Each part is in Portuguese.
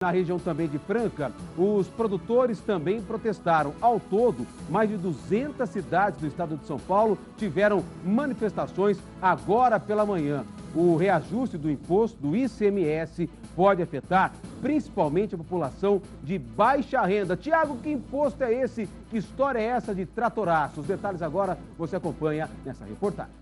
Na região também de Franca, os produtores também protestaram. Ao todo, mais de 200 cidades do estado de São Paulo tiveram manifestações agora pela manhã. O reajuste do imposto do ICMS pode afetar principalmente a população de baixa renda. Tiago, que imposto é esse? Que história é essa de tratoraço? Os detalhes agora você acompanha nessa reportagem.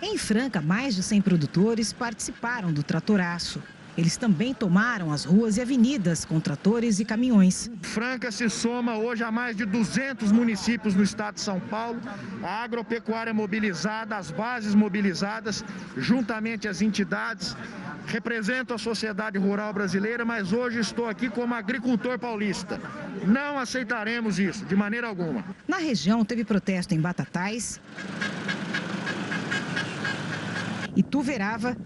Em Franca, mais de 100 produtores participaram do tratoraço. Eles também tomaram as ruas e avenidas com tratores e caminhões. Franca se soma hoje a mais de 200 municípios no estado de São Paulo. A agropecuária mobilizada, as bases mobilizadas, juntamente as entidades, representam a sociedade rural brasileira, mas hoje estou aqui como agricultor paulista. Não aceitaremos isso, de maneira alguma. Na região, teve protesto em Batatais, Ituverava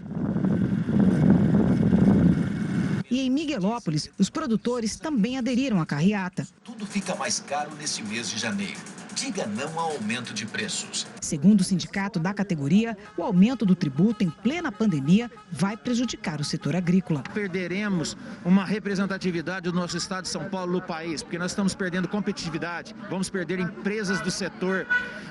e em Miguelópolis, os produtores também aderiram à carreata. Tudo fica mais caro nesse mês de janeiro. Diga não ao aumento de preços. Segundo o sindicato da categoria, o aumento do tributo em plena pandemia vai prejudicar o setor agrícola. Perderemos uma representatividade do nosso estado de São Paulo no país, porque nós estamos perdendo competitividade, vamos perder empresas do setor,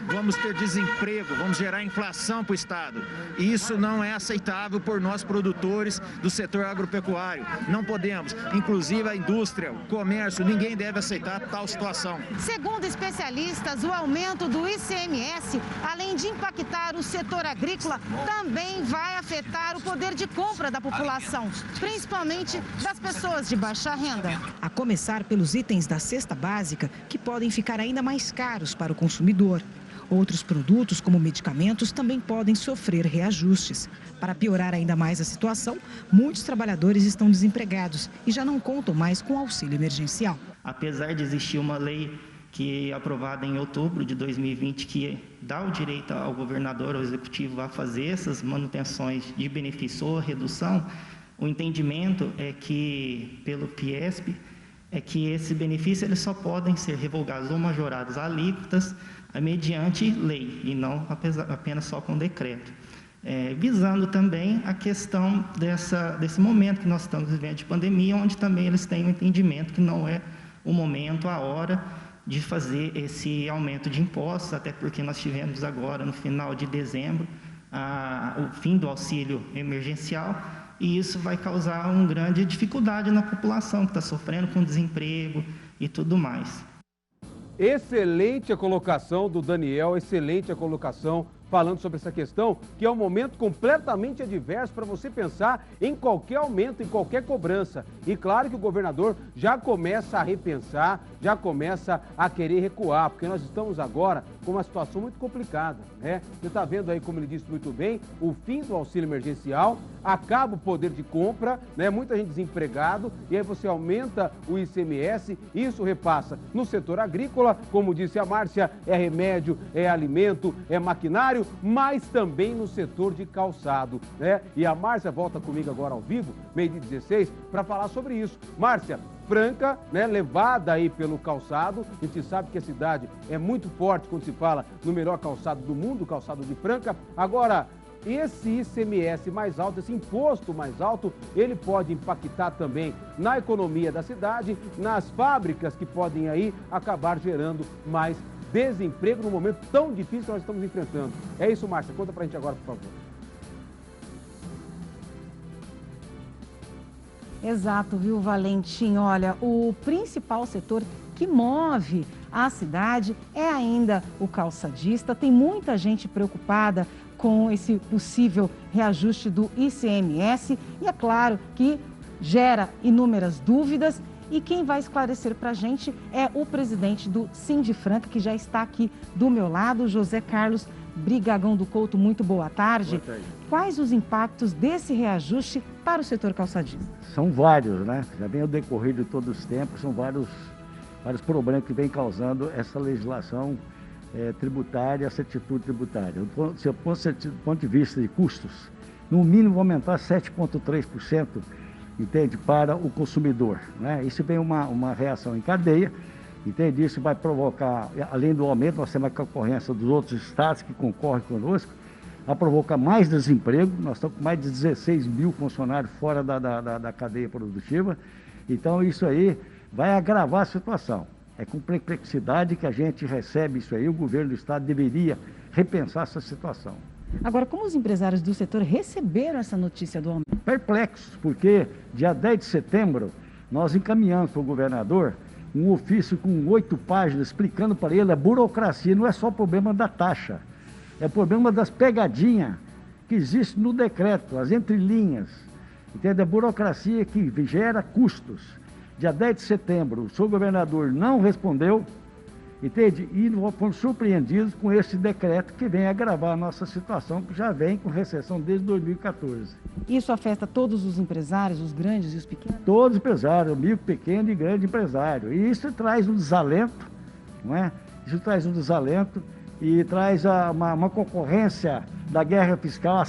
vamos ter desemprego, vamos gerar inflação para o estado. E isso não é aceitável por nós produtores do setor agropecuário. Não podemos, inclusive a indústria, o comércio, ninguém deve aceitar tal situação. Segundo especialistas, o aumento do ICMS, além de impactar o setor agrícola, também vai afetar o poder de compra da população, principalmente das pessoas de baixa renda. A começar pelos itens da cesta básica, que podem ficar ainda mais caros para o consumidor. Outros produtos, como medicamentos, também podem sofrer reajustes. Para piorar ainda mais a situação, muitos trabalhadores estão desempregados e já não contam mais com auxílio emergencial. Apesar de existir uma lei que é aprovada em outubro de 2020, que dá o direito ao governador, ao executivo, a fazer essas manutenções de benefício ou redução, o entendimento é que, pelo Fiesp, é que esses benefícios eles só podem ser revogados ou majorados a alíquotas mediante lei, e não apenas só com decreto. Visando também a questão desse momento que nós estamos vivendo de pandemia, onde também eles têm um entendimento que não é o momento, a hora de fazer esse aumento de impostos, até porque nós tivemos agora, no final de dezembro, o fim do auxílio emergencial, e isso vai causar uma grande dificuldade na população, que está sofrendo com desemprego e tudo mais. Excelente a colocação do Daniel, excelente a colocação falando sobre essa questão, que é um momento completamente adverso para você pensar em qualquer aumento, em qualquer cobrança. E claro que o governador já começa a repensar, já começa a querer recuar, porque nós estamos agora com uma situação muito complicada, né? Você está vendo aí, como ele disse muito bem, o fim do auxílio emergencial, acaba o poder de compra, né? Muita gente desempregado, e aí você aumenta o ICMS, isso repassa no setor agrícola, como disse a Márcia, é remédio, é alimento, é maquinário, mas também no setor de calçado, né? E a Márcia volta comigo agora ao vivo, 12h16, para falar sobre isso. Márcia, Franca, né, levada aí pelo calçado, a gente sabe que a cidade é muito forte quando se fala no melhor calçado do mundo, o calçado de Franca. Agora, esse ICMS mais alto, esse imposto mais alto, ele pode impactar também na economia da cidade, nas fábricas que podem aí acabar gerando mais desemprego no momento tão difícil que nós estamos enfrentando. É isso, Márcia, conta pra gente agora, por favor. Exato, viu, Valentim? Olha, o principal setor que move a cidade é ainda o calçadista. Tem muita gente preocupada com esse possível reajuste do ICMS e é claro que gera inúmeras dúvidas. E quem vai esclarecer para a gente é o presidente do Sindifranca, que já está aqui do meu lado, José Carlos Brigagão do Couto. Muito boa tarde. Boa tarde. Quais os impactos desse reajuste para o setor calçadista? São vários, né? Já vem ao decorrer de todos os tempos, são vários problemas que vem causando essa legislação tributária, essa atitude tributária. Do ponto de vista de custos, no mínimo vai aumentar 7,3%. Entende? Para o consumidor, né? Isso vem uma reação em cadeia, entende? Isso vai provocar, além do aumento, nós temos a concorrência dos outros estados que concorrem conosco, a provocar mais desemprego. Nós estamos com mais de 16 mil funcionários fora da cadeia produtiva. Então isso aí vai agravar a situação. É com perplexidade que a gente recebe isso aí. O governo do estado deveria repensar essa situação. Agora, como os empresários do setor receberam essa notícia do aumento? Perplexos, porque dia 10 de setembro nós encaminhamos para o governador um ofício com 8 páginas explicando para ele a burocracia. Não é só o problema da taxa, é o problema das pegadinhas que existe no decreto, as entrelinhas, entende? A burocracia que gera custos. Dia 10 de setembro, o senhor governador não respondeu, entende? E fomos surpreendidos com esse decreto que vem agravar a nossa situação, que já vem com recessão desde 2014. Isso afeta todos os empresários, os grandes e os pequenos? Todos os empresários, micro, pequeno e grande empresário. E isso traz um desalento, não é? Isso traz um desalento e traz uma concorrência da guerra fiscal,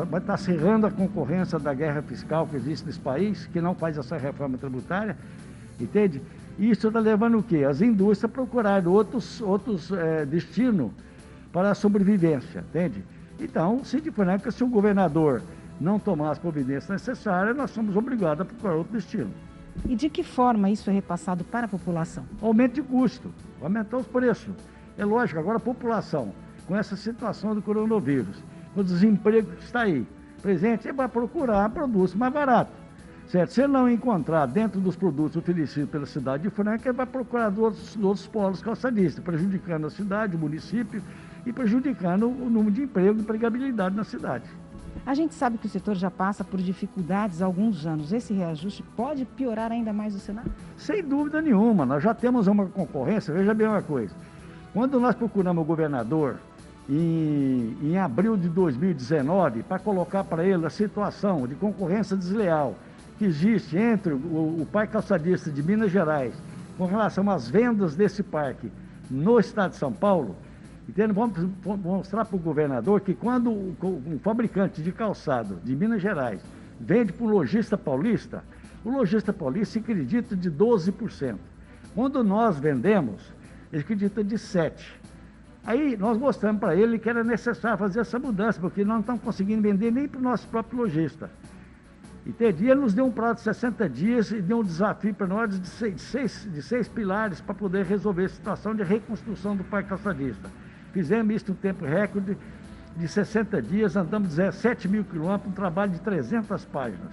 vai estar acirrando a concorrência da guerra fiscal que existe nesse país, que não faz essa reforma tributária, entende? E isso está levando o quê? As indústrias a procurar outros destinos para a sobrevivência, entende? Então, se o governador não tomar as providências necessárias, nós somos obrigados a procurar outro destino. E de que forma isso é repassado para a população? Aumento de custo, aumentar os preços. É lógico, agora a população, com essa situação do coronavírus, com o desemprego que está aí, presente, vai procurar produtos mais baratos. Certo? Se ele não encontrar dentro dos produtos oferecidos pela cidade de Franca, ele vai procurar dos outros polos calçadistas, prejudicando a cidade, o município e prejudicando o número de emprego e empregabilidade na cidade. A gente sabe que o setor já passa por dificuldades há alguns anos. Esse reajuste pode piorar ainda mais o cenário? Sem dúvida nenhuma. Nós já temos uma concorrência. Veja bem uma coisa. Quando nós procuramos o governador em abril de 2019 para colocar para ele a situação de concorrência desleal que existe entre o Parque Calçadista de Minas Gerais com relação às vendas desse parque no estado de São Paulo, entende? Vamos mostrar para o governador que quando um fabricante de calçado de Minas Gerais vende para o lojista paulista, o lojista paulista acredita de 12%. Quando nós vendemos, ele acredita de 7%. Aí nós mostramos para ele que era necessário fazer essa mudança, porque nós não estamos conseguindo vender nem para o nosso próprio lojista. Entende? E ele nos deu um prazo de 60 dias e deu um desafio para nós de seis pilares para poder resolver a situação de reconstrução do Parque Calçadista. Fizemos isso em um tempo recorde de 60 dias, andamos 17 mil quilômetros, um trabalho de 300 páginas.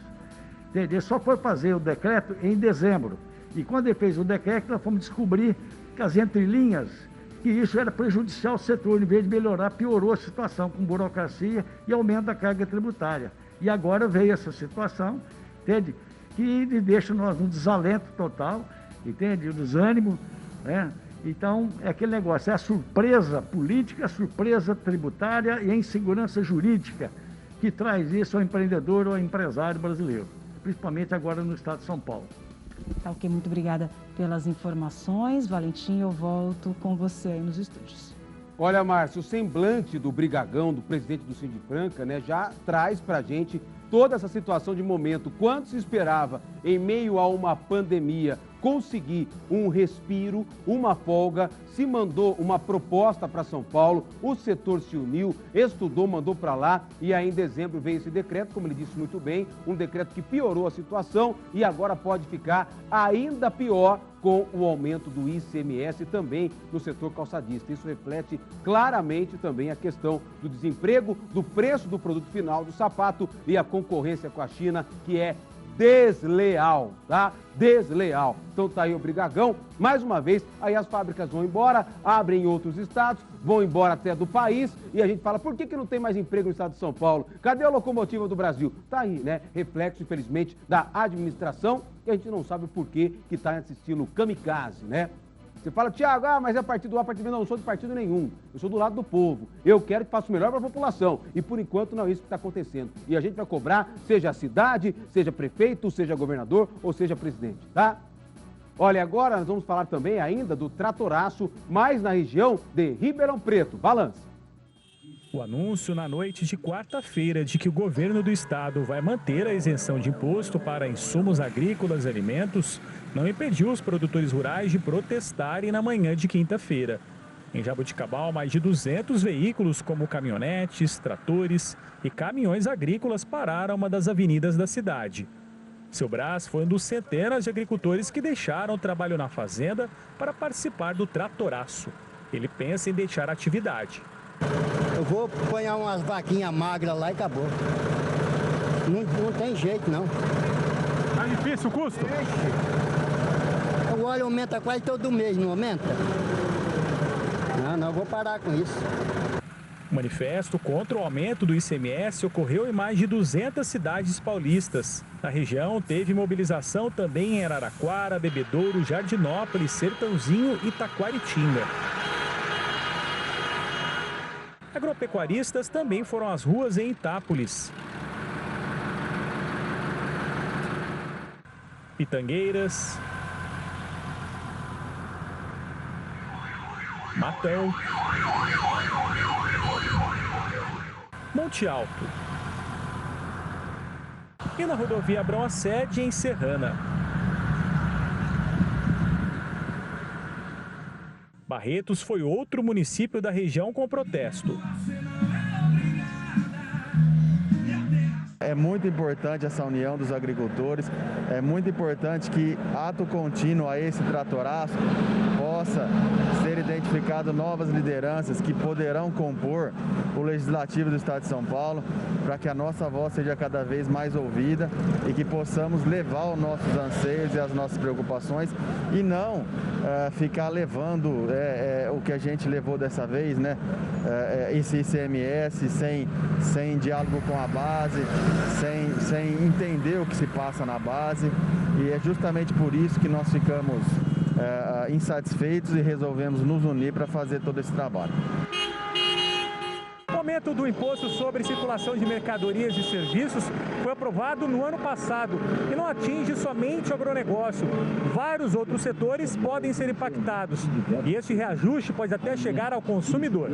Entende? Ele só foi fazer o decreto em dezembro. E quando ele fez o decreto, nós fomos descobrir que as entrelinhas, que isso era prejudicial ao setor, em vez de melhorar, piorou a situação com burocracia e aumento da carga tributária. E agora veio essa situação, entende? Que deixa nós num desalento total, entende? O desânimo, né? Então, é aquele negócio, é a surpresa política, a surpresa tributária e a insegurança jurídica que traz isso ao empreendedor ou ao empresário brasileiro, principalmente agora no estado de São Paulo. Tá ok, muito obrigada pelas informações. Valentim, eu volto com você aí nos estúdios. Olha, Márcio, o semblante do Brigagão, do presidente do Sindifranca, né, já traz pra gente toda essa situação de momento. Quanto se esperava, em meio a uma pandemia, conseguir um respiro, uma folga, se mandou uma proposta para São Paulo, o setor se uniu, estudou, mandou para lá e aí em dezembro veio esse decreto, como ele disse muito bem, um decreto que piorou a situação e agora pode ficar ainda pior com o aumento do ICMS também no setor calçadista. Isso reflete claramente também a questão do desemprego, do preço do produto final do sapato e a concorrência com a China, que é desleal, tá? Desleal. Então tá aí o Brigagão, mais uma vez, aí as fábricas vão embora, abrem em outros estados, vão embora até do país e a gente fala, por que não tem mais emprego no estado de São Paulo? Cadê a locomotiva do Brasil? Tá aí, né? Reflexo, infelizmente, da administração e a gente não sabe o porquê que tá nesse estilo kamikaze, né? Você fala, Tiago, mas é partido A, partido B. Não, não sou de partido nenhum. Eu sou do lado do povo. Eu quero que faça o melhor para a população. E, por enquanto, não é isso que está acontecendo. E a gente vai cobrar, seja a cidade, seja prefeito, seja governador ou seja presidente, tá? Olha, agora nós vamos falar também ainda do tratoraço, mais na região de Ribeirão Preto. Balança. O anúncio na noite de quarta-feira de que o governo do estado vai manter a isenção de imposto para insumos agrícolas e alimentos não impediu os produtores rurais de protestarem na manhã de quinta-feira. Em Jaboticabal, mais de 200 veículos, como caminhonetes, tratores e caminhões agrícolas, pararam uma das avenidas da cidade. Seu Brás foi um dos centenas de agricultores que deixaram o trabalho na fazenda para participar do Tratoraço. Ele pensa em deixar a atividade. Eu vou apanhar umas vaquinhas magras lá e acabou. Não tem jeito, não. Tá difícil o custo? O óleo aumenta quase todo mês, não aumenta? Não, vou parar com isso. O manifesto contra o aumento do ICMS ocorreu em mais de 200 cidades paulistas. Na região, teve mobilização também em Araraquara, Bebedouro, Jardinópolis, Sertãozinho e Taquaritinga. Agropecuaristas também foram às ruas em Itápolis. Pitangueiras, Matão, Monte Alto e na rodovia Abrão Assede, em Serrana. Barretos foi outro município da região com protesto. É muito importante essa união dos agricultores, é muito importante que, ato contínuo a esse tratoraço, possa ser identificado novas lideranças que poderão compor o Legislativo do Estado de São Paulo, para que a nossa voz seja cada vez mais ouvida e que possamos levar os nossos anseios e as nossas preocupações e não ficar levando o que a gente levou dessa vez, né? Esse ICMS sem diálogo com a base, sem entender o que se passa na base, e é justamente por isso que nós ficamos insatisfeitos e resolvemos nos unir para fazer todo esse trabalho. O aumento do imposto sobre circulação de mercadorias e serviços foi aprovado no ano passado e não atinge somente o agronegócio. Vários outros setores podem ser impactados e este reajuste pode até chegar ao consumidor.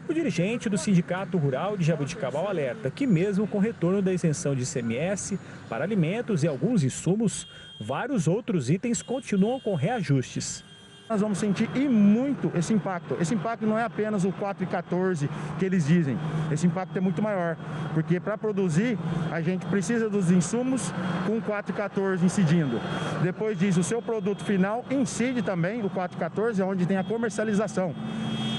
O dirigente do Sindicato Rural de Jaboticabal alerta que mesmo com o retorno da isenção de ICMS para alimentos e alguns insumos, vários outros itens continuam com reajustes. Nós vamos sentir e muito esse impacto. Esse impacto não é apenas o 4,14 que eles dizem. Esse impacto é muito maior, porque para produzir a gente precisa dos insumos com 4,14 incidindo. Depois disso, o seu produto final incide também o 4,14, onde tem a comercialização.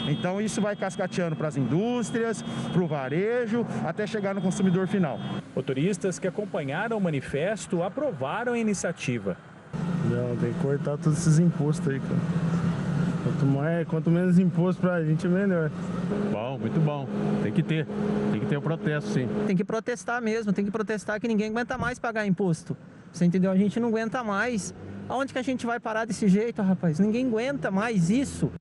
Então isso vai cascateando para as indústrias, para o varejo, até chegar no consumidor final. Motoristas que acompanharam o manifesto aprovaram a iniciativa. Não, tem que cortar todos esses impostos aí, cara. Quanto menos imposto pra gente, melhor. Bom, muito bom. Tem que ter o protesto, sim. Tem que protestar mesmo, tem que protestar que ninguém aguenta mais pagar imposto. Você entendeu? A gente não aguenta mais. Aonde que a gente vai parar desse jeito, rapaz? Ninguém aguenta mais isso.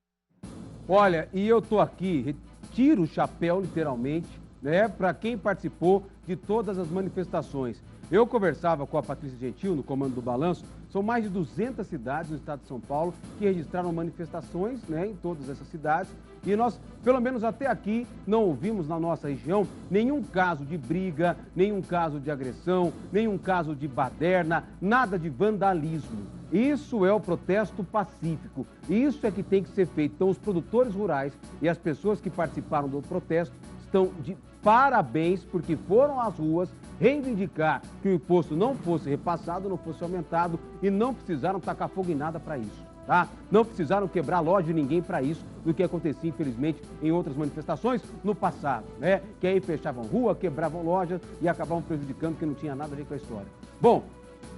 Olha, e eu tô aqui, tiro o chapéu, literalmente, né, para quem participou de todas as manifestações. Eu conversava com a Patrícia Gentil, no comando do Balanço. São mais de 200 cidades no estado de São Paulo que registraram manifestações, né, em todas essas cidades. E nós, pelo menos até aqui, não ouvimos na nossa região nenhum caso de briga, nenhum caso de agressão, nenhum caso de baderna, nada de vandalismo. Isso é o protesto pacífico. Isso é que tem que ser feito. Então, os produtores rurais e as pessoas que participaram do protesto estão de parabéns, porque foram às ruas reivindicar que o imposto não fosse repassado, não fosse aumentado e não precisaram tacar fogo em nada para isso, tá? Não precisaram quebrar loja de ninguém para isso, do que acontecia, infelizmente, em outras manifestações no passado, né? Que aí fechavam rua, quebravam lojas e acabavam prejudicando, que não tinha nada a ver com a história. Bom,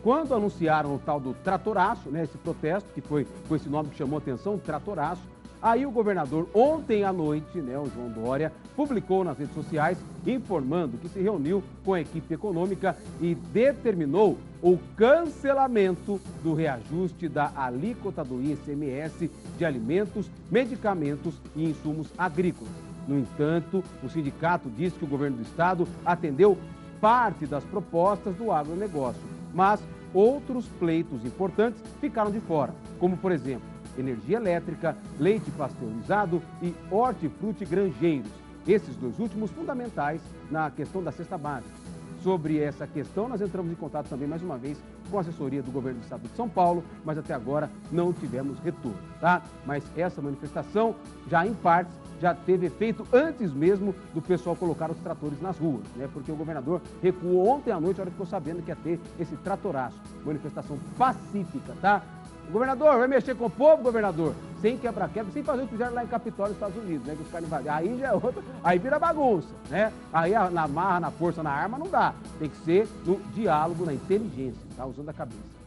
quando anunciaram o tal do tratoraço, né, esse protesto, que foi com esse nome que chamou a atenção, tratoraço, aí o governador, ontem à noite, né, o João Dória, publicou nas redes sociais informando que se reuniu com a equipe econômica e determinou o cancelamento do reajuste da alíquota do ICMS de alimentos, medicamentos e insumos agrícolas. No entanto, o sindicato disse que o governo do estado atendeu parte das propostas do agronegócio, mas outros pleitos importantes ficaram de fora, como, por exemplo, energia elétrica, leite pasteurizado e hortifruti granjeiros. Esses dois últimos fundamentais na questão da cesta básica. Sobre essa questão, nós entramos em contato também, mais uma vez, com a assessoria do governo do estado de São Paulo, mas até agora não tivemos retorno, tá? Mas essa manifestação, já em partes, já teve efeito antes mesmo do pessoal colocar os tratores nas ruas, né? Porque o governador recuou ontem à noite, a hora que ficou sabendo que ia ter esse tratoraço. Manifestação pacífica, tá? O governador vai mexer com o povo, governador, sem quebra-quebra, sem fazer o que fizeram lá em Capitólio, Estados Unidos, né? Que os caras invadiram. Aí já é outra, aí vira bagunça, né? Aí na marra, na força, na arma não dá. Tem que ser no diálogo, na inteligência, tá? Usando a cabeça.